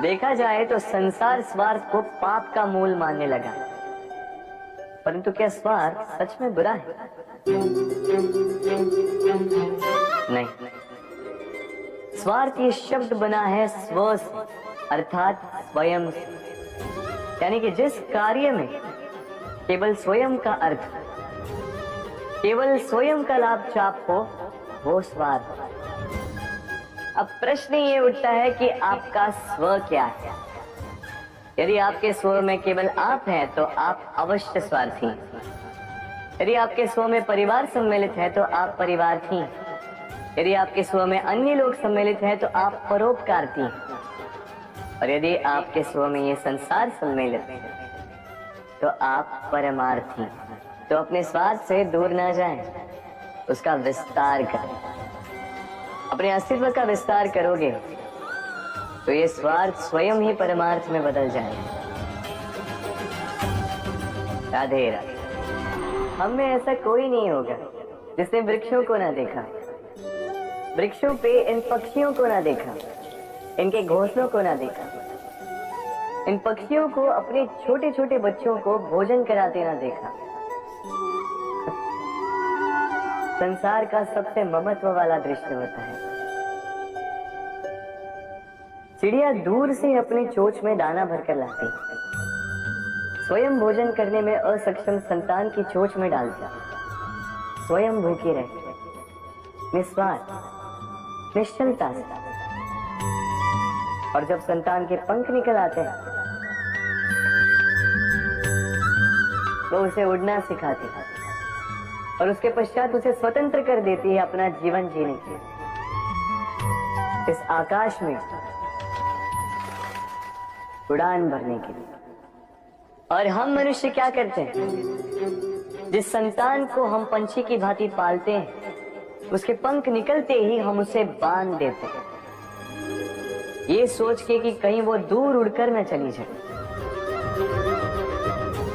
देखा जाए तो संसार स्वार्थ को पाप का मूल मानने लगा, परंतु क्या स्वार्थ सच में बुरा है? नहीं, स्वार्थ ये शब्द बना है स्व से, अर्थात स्वयं से। यानी कि जिस कार्य में केवल स्वयं का अर्थ, केवल स्वयं का लाभ चाप हो, वो स्वार्थ। अब प्रश्न ये उठता है कि आपका स्व क्या है? यदि आपके स्व में केवल आप हैं तो आप अवश्य स्वार्थी। यदि आपके स्व में परिवार सम्मिलित है तो आप परिवार्थी। यदि आपके स्व में अन्य लोग सम्मिलित हैं तो आप परोपकारती। और यदि आपके स्व में ये संसार सम्मिलित है तो आप परमार्थी। तो अपने स्वार्थ से दूर ना जाएं, उसका विस्तार करें। अपने अस्तित्व का विस्तार करोगे तो ये स्वार्थ स्वयं ही परमार्थ में बदल जाएगा। राधे राधे। हम में ऐसा कोई नहीं होगा जिसने वृक्षों को ना देखा, वृक्षों पे इन पक्षियों को ना देखा, इनके घोंसलों को ना देखा, इन पक्षियों को अपने छोटे छोटे बच्चों को भोजन कराते ना देखा। संसार का सबसे ममत्व वाला दृश्य होता है। चिड़िया दूर से अपनी चोंच में दाना भरकर लाती, स्वयं भोजन करने में असक्षम संतान की चोंच में डालती, स्वयं भूखी रहती, निस्वार्थ, निश्चलता से। और जब संतान के पंख निकल आते हैं वो उसे उड़ना सिखाती और उसके पश्चात उसे स्वतंत्र कर देती है अपना जीवन जीने के लिए। इस आकाश में उड़ान भरने के लिए। और हम मनुष्य क्या करते हैं? जिस संतान को हम पंछी की भांति पालते हैं, उसके पंख निकलते ही हम उसे बांध देते हैं, ये सोच के कि कहीं वो दूर उड़कर न चली जाए।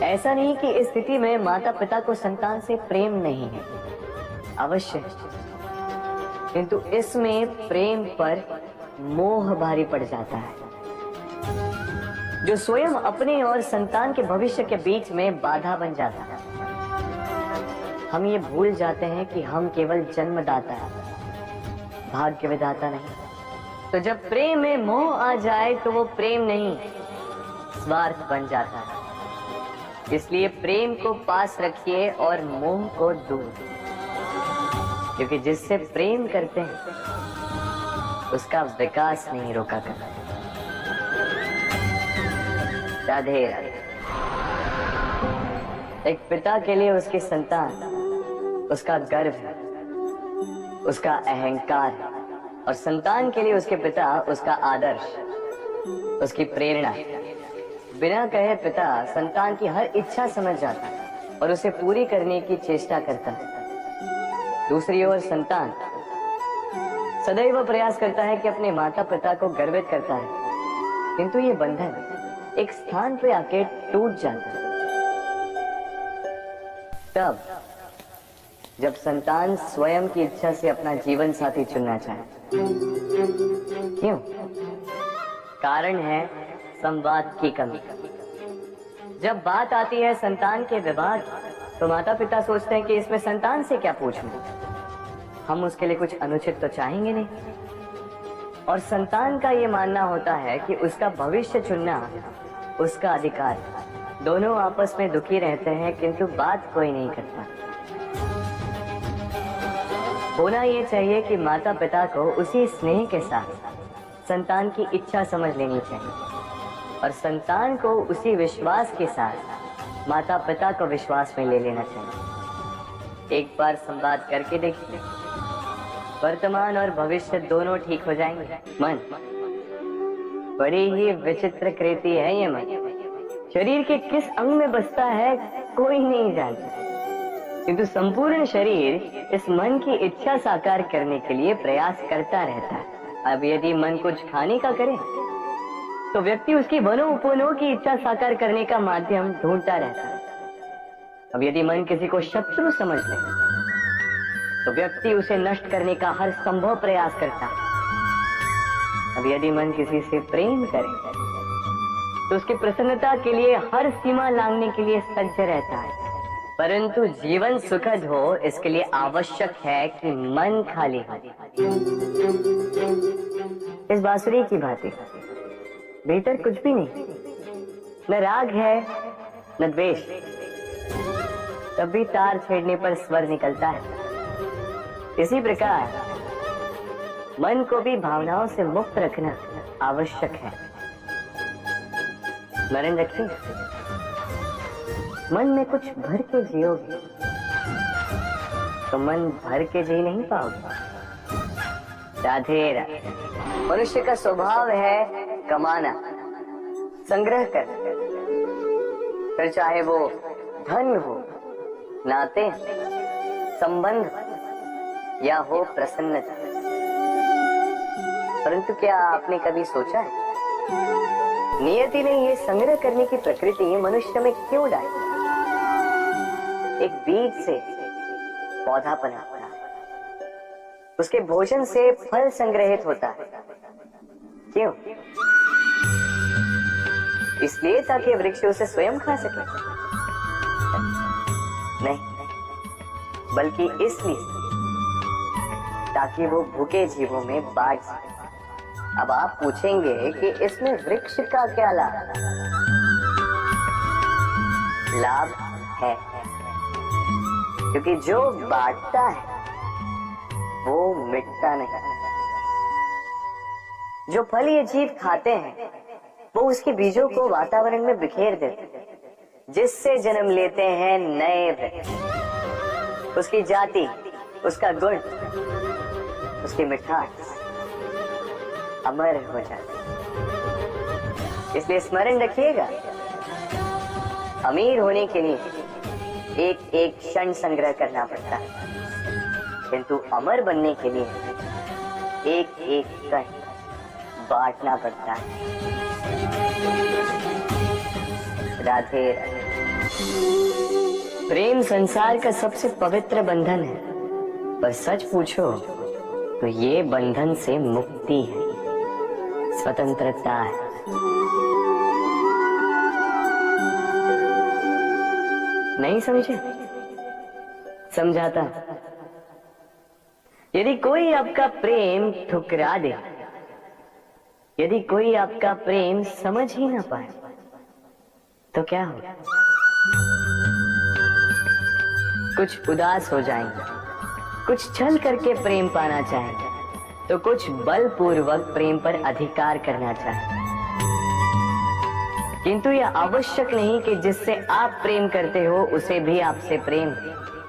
ऐसा नहीं कि इस स्थिति में माता पिता को संतान से प्रेम नहीं है, अवश्य, किंतु इसमें प्रेम पर मोह भारी पड़ जाता है, जो स्वयं अपने और संतान के भविष्य के बीच में बाधा बन जाता है। हम ये भूल जाते हैं कि हम केवल जन्मदाता हैं, भाग्य विधाता नहीं। तो जब प्रेम में मोह आ जाए तो वो प्रेम नहीं, स्वार्थ बन जाता है। इसलिए प्रेम को पास रखिए और मोह को दूर, क्योंकि जिससे प्रेम करते हैं उसका विकास नहीं रोका करता। राधे राधे। एक पिता के लिए उसकी संतान उसका गर्व है, उसका अहंकार है, और संतान के लिए उसके पिता उसका आदर्श, उसकी प्रेरणा। बिना कहे पिता संतान की हर इच्छा समझ जाता है और उसे पूरी करने की चेष्टा करता है। दूसरी ओर संतान सदैव प्रयास करता है कि अपने माता पिता को गर्वित करता है, किंतु ये बंधन एक स्थान पे आके टूट जाता है। तब जब संतान स्वयं की इच्छा से अपना जीवन साथी चुनना चाहे। क्यों? कारण है संवाद की कमी। जब बात आती है संतान के विवाद, तो माता पिता सोचते हैं कि इसमें संतान से क्या पूछूं, हम उसके लिए कुछ अनुचित तो चाहेंगे नहीं। और संतान का ये मानना होता है कि उसका भविष्य चुनना उसका अधिकार। दोनों आपस में दुखी रहते हैं, किंतु बात कोई नहीं करता। होना ये चाहिए कि माता पिता को उसी स्नेह के साथ संतान की इच्छा समझ लेनी चाहिए, और संतान को उसी विश्वास के साथ माता पिता को विश्वास में ले लेना चाहिए। एक बार संवाद करके देखिए, वर्तमान और भविष्य दोनों ठीक हो जाएंगे। मन बड़ी ही विचित्र कृति है ये मन। शरीर के किस अंग में बसता है कोई नहीं जानता, किंतु संपूर्ण शरीर इस मन की इच्छा साकार करने के लिए प्रयास करता रहता है। अब यदि मन कुछ खाने का करे तो व्यक्ति उसकी वनो उपवनों की इच्छा साकार करने का माध्यम ढूंढता रहता है। अब यदि मन किसी को शत्रु समझ ले तो व्यक्ति उसे नष्ट करने का हर संभव प्रयास करता है। अब यदि मन किसी से प्रेम करे तो उसकी प्रसन्नता के लिए हर सीमा लांघने के लिए सज्ज रहता है, परंतु जीवन सुखद हो इसके लिए आवश्यक है कि मन खाली हो। इस बांसुरी की भांति भीतर कुछ भी नहीं, न राग है न द्वेष, तब भी तार छेड़ने पर स्वर निकलता है। इसी प्रकार मन को भी भावनाओं से मुक्त रखना आवश्यक है। स्मरण रखिए, मन में कुछ भर के जियोगे तो मन भर के जी नहीं पाओगे। राधे राधे। मनुष्य का स्वभाव है कमाना, संग्रह करना, फिर चाहे वो धन हो, नाते, संबंध या हो प्रसन्नता। परंतु क्या आपने कभी सोचा है नियति ने ये संग्रह करने की प्रकृति मनुष्य में क्यों डाली? एक बीज से पौधा पनपता है, उसके भोजन से फल संग्रहित होता है। क्यों? इसलिए ताकि वृक्ष उसे स्वयं खा सके? नहीं, बल्कि इसलिए ताकि वो भूखे जीवों में बांट सके। अब आप पूछेंगे कि इसमें वृक्ष का क्या लाभ? लाभ है, क्योंकि जो बांटता है वो मिटता नहीं। जो फल ये जीव खाते हैं वो उसके बीजों को वातावरण में बिखेर देते हैं, जिससे जन्म लेते हैं नए वृक्ष। उसकी जाति, उसका गुण, उसकी मिठास अमर हो जाती। इसलिए स्मरण रखिएगा, अमीर होने के लिए एक एक क्षण संग्रह करना पड़ता है, किंतु अमर बनने के लिए एक एक कण बांटना पड़ता है। राधे राधे। प्रेम संसार का सबसे पवित्र बंधन है, पर सच पूछो तो ये बंधन से मुक्ति है, स्वतंत्रता है। नहीं समझे? समझाता। यदि कोई आपका प्रेम ठुकरा दे, यदि कोई आपका प्रेम समझ ही ना पाए तो क्या होगा? कुछ उदास हो जाएंगे, कुछ छल करके प्रेम पाना चाहेंगे, तो कुछ बलपूर्वक प्रेम पर अधिकार करना चाहेंगे। किंतु यह आवश्यक नहीं कि जिससे आप प्रेम करते हो उसे भी आपसे प्रेम,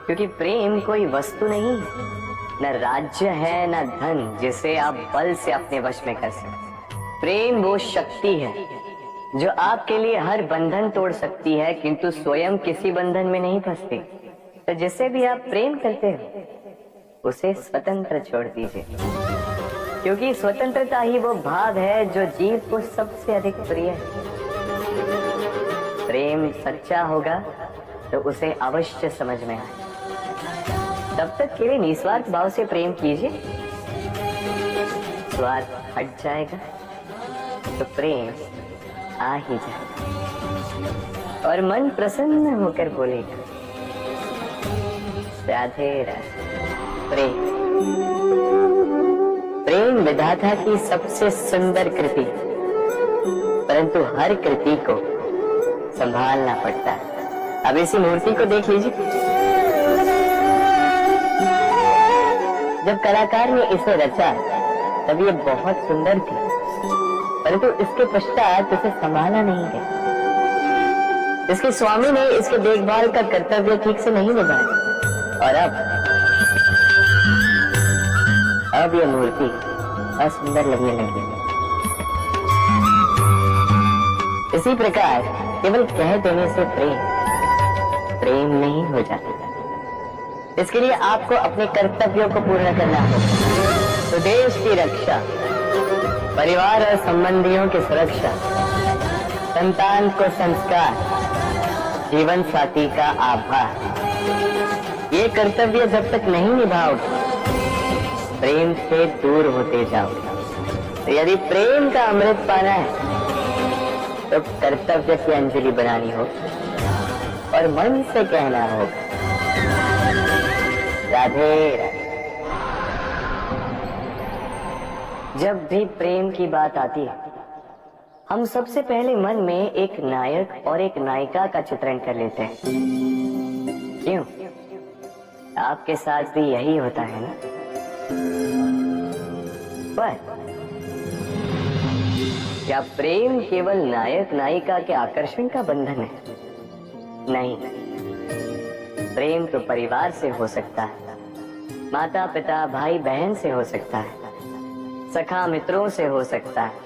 क्योंकि प्रेम कोई वस्तु नहीं है, न राज्य है न धन जिसे आप बल से अपने वश में कर सकते। प्रेम वो शक्ति है जो आपके लिए हर बंधन तोड़ सकती है, किंतु स्वयं किसी बंधन में नहीं फंसती। तो जिससे भी आप प्रेम करते हो उसे स्वतंत्र छोड़ दीजिए, क्योंकि स्वतंत्रता ही वो भाव है जो जीव को सबसे अधिक प्रिय है। प्रेम सच्चा होगा तो उसे अवश्य समझ में आए। तब तक के लिए निस्वार्थ भाव से प्रेम कीजिए, स्वार्थ हट जाएगा तो प्रेम आ ही जाएगा और मन प्रसन्न होकर बोलेगा राधे राधे। प्रेम, प्रेम विधाता की सबसे सुंदर कृति, परंतु हर कृति को संभालना पड़ता है। अब इसी मूर्ति को देख लीजिए। जब कलाकार ने इसे रचा तब ये बहुत सुंदर थी, परंतु इसके पश्चात इसे संभाला नहीं गया। इसके स्वामी ने इसके देखभाल का कर्तव्य ठीक से नहीं निभाया और अब यह मूर्ति असुंदर लगने लगी। इसी प्रकार केवल कह देने से प्रेम नहीं हो जाता। इसके लिए आपको अपने कर्तव्यों को पूर्ण करना होगा। तो देश की रक्षा, परिवार और संबंधियों की सुरक्षा, संतान को संस्कार, जीवन साथी का आभार, ये कर्तव्य जब तक नहीं निभाओगे प्रेम से दूर होते जाओगे। तो यदि प्रेम का अमृत पाना है तो कर्तव्य की अंजलि बनानी होगी और मन से कहना होगा, राधे राधे। जब भी प्रेम की बात आती है, हम सबसे पहले मन में एक नायक और एक नायिका का चित्रण कर लेते हैं। क्यों? आपके साथ भी यही होता है ना? पर क्या प्रेम केवल नायक नायिका के आकर्षण का बंधन है? नहीं, प्रेम तो परिवार से हो सकता है, माता पिता भाई बहन से हो सकता है, सखा मित्रों से हो सकता है,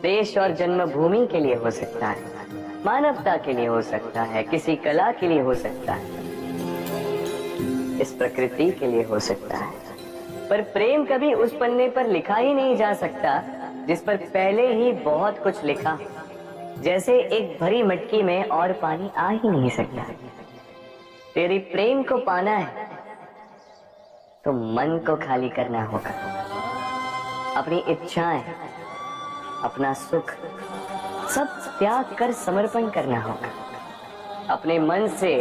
देश और जन्मभूमि के लिए हो सकता है, मानवता के लिए हो सकता है, किसी कला के लिए हो सकता है, इस प्रकृति के लिए हो सकता है। पर प्रेम कभी उस पन्ने पर लिखा ही नहीं जा सकता जिस पर पहले ही बहुत कुछ लिखा। जैसे एक भरी मटकी में और पानी आ ही नहीं सकता। तेरी प्रेम को पाना है तो मन को खाली करना होगा, अपनी इच्छाएं, अपना सुख सब त्याग कर समर्पण करना होगा, अपने मन से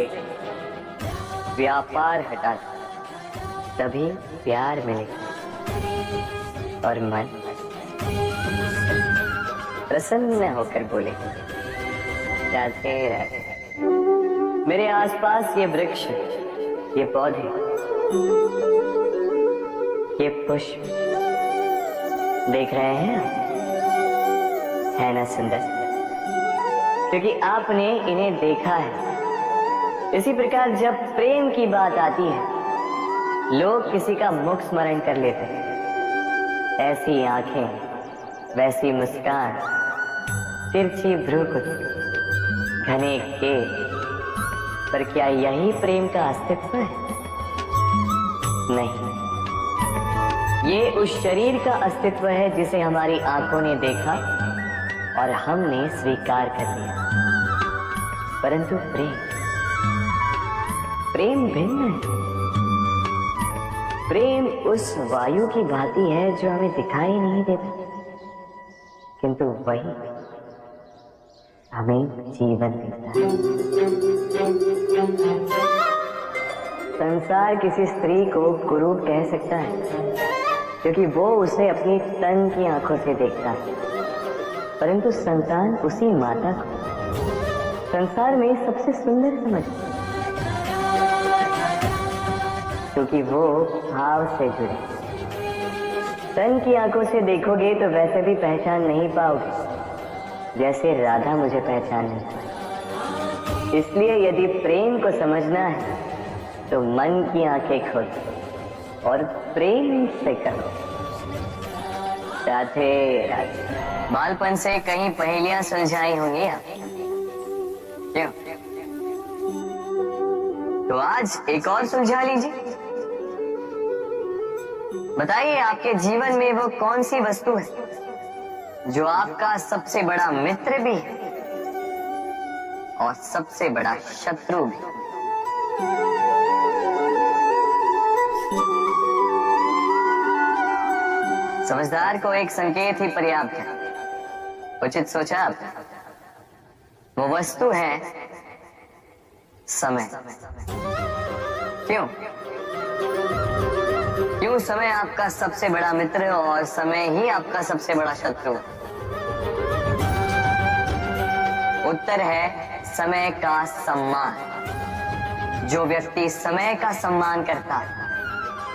व्यापार हटा तभी प्यार मिलेगा और मन प्रसन्न होकर बोले, राधे राधे। मेरे आसपास ये वृक्ष, ये पौधे, ये पुष्प देख रहे हैं, है ना सुंदर? क्योंकि आपने इन्हें देखा है। इसी प्रकार जब प्रेम की बात आती है, लोग किसी का मुख स्मरण कर लेते हैं। ऐसी आंखें, वैसी मुस्कान, तिरछी भ्रूकुटी, घने केश, पर क्या यही प्रेम का अस्तित्व है? नहीं, ये उस शरीर का अस्तित्व है जिसे हमारी आंखों ने देखा और हमने स्वीकार कर लिया। परंतु प्रेम भिन्न है। प्रेम उस वायु की भांति है जो हमें दिखाई नहीं देता, किंतु वही हमें जीवन देता है। संसार किसी स्त्री को कुरूप कह सकता है क्योंकि वो उसे अपनी तन की आंखों से देखता है, परंतु संतान उसी माता को संसार में सबसे सुंदर समझता है क्योंकि वो भाव से जुड़े। तन की आंखों से देखोगे तो वैसे भी पहचान नहीं पाओगे जैसे राधा मुझे पहचान नहीं पाई। इसलिए यदि प्रेम को समझना है तो मन की आंखें खोलो और प्रेम से करो, राधे राधे। बालपन से कहीं पहेलियां सुलझाई होंगी आप, क्यों? तो आज एक और सुलझा लीजिए। बताइए, आपके जीवन में वो कौन सी वस्तु है जो आपका सबसे बड़ा मित्र भी है और सबसे बड़ा शत्रु भी? समझदार को एक संकेत ही पर्याप्त है। उचित सोचा आपने? वो वस्तु है समय। क्यों समय आपका सबसे बड़ा मित्र और समय ही आपका सबसे बड़ा शत्रु? उत्तर है समय का सम्मान। जो व्यक्ति समय का सम्मान करता है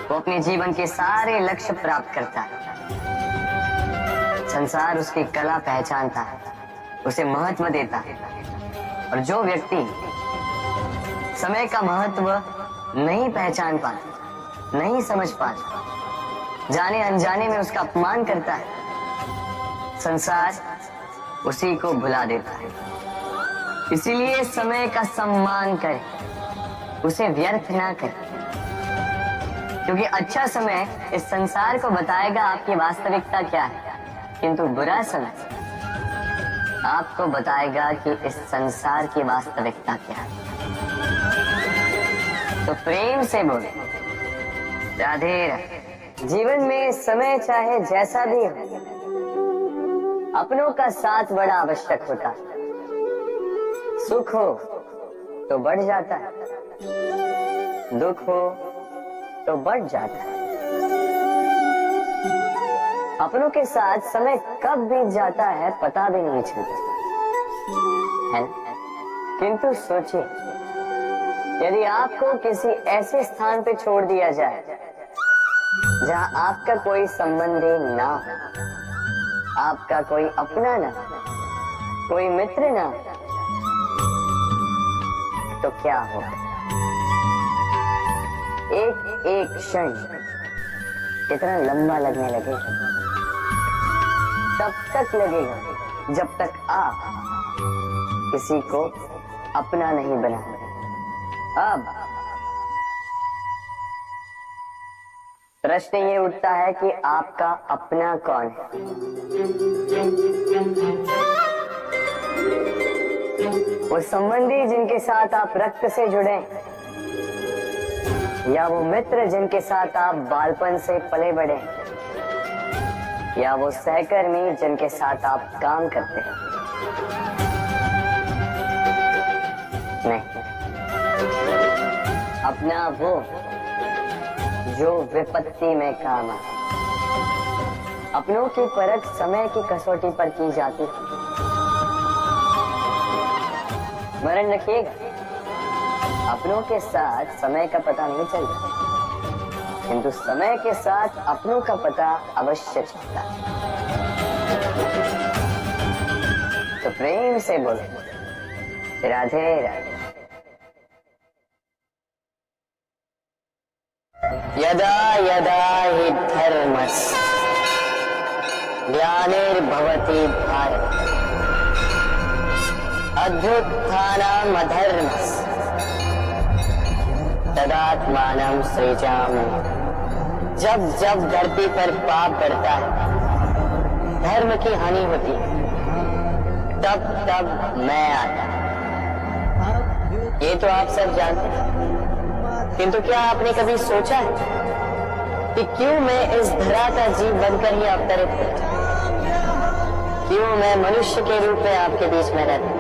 वो अपने जीवन के सारे लक्ष्य प्राप्त करता है। संसार उसकी कला पहचानता है, उसे महत्व देता है। और जो व्यक्ति समय का महत्व नहीं पहचान पाता, नहीं समझ पाता, जाने अनजाने में उसका अपमान करता है, संसार उसी को भुला देता है। इसीलिए समय का सम्मान करें, उसे व्यर्थ ना करें, क्योंकि अच्छा समय इस संसार को बताएगा आपकी वास्तविकता क्या है, किंतु बुरा समय आपको बताएगा कि इस संसार की वास्तविकता क्या है। तो प्रेम से बोले, राधे राधे। जीवन में समय चाहे जैसा भी हो, अपनों का साथ बड़ा आवश्यक होता है। सुख हो तो बढ़ जाता है, दुख हो तो बढ़ जाता है। अपनों के साथ समय कब बीत जाता है पता भी नहीं चलता है। किंतु सोचिए, यदि आपको किसी ऐसे स्थान पे छोड़ दिया जाए जहां आपका कोई संबंधी ना हो, आपका कोई अपना ना, कोई मित्र ना, तो क्या होगा? एक एक क्षण कितना लंबा लगने लगेगा। तब तक लगेगा जब तक आप किसी को अपना नहीं बना। अब प्रश्न ये उठता है कि आपका अपना कौन है? वो संबंधी जिनके साथ आप रक्त से जुड़े, या वो मित्र जिनके साथ आप बालपन से पले बढ़े, या वो सहकर्मी जिनके साथ आप काम करते हैं? नहीं, अपना वो जो विपत्ति में काम आए। अपनों की परख समय की कसौटी पर की जाती है। स्मरण रखिएगा, अपनों के साथ समय का पता नहीं चलता, किंतु समय के साथ अपनों का पता अवश्य चलता है। तो प्रेम से बोलो राधे राधे। यदा यदा हि धर्मस्य ग्लानिर्भवति भारत अभ्युत्थानम् अधर्मस्य तदात्मानं सृजामि। जब जब धरती पर पाप बढ़ता है, धर्म की हानि होती है, तब तब मैं आता। ये तो आप सब जानते हैं, किंतु क्या आपने कभी सोचा है कि क्यों मैं इस धरा का जीव बनकर ही अवतरित हूं? क्यों मैं मनुष्य के रूप में आपके बीच में रहता?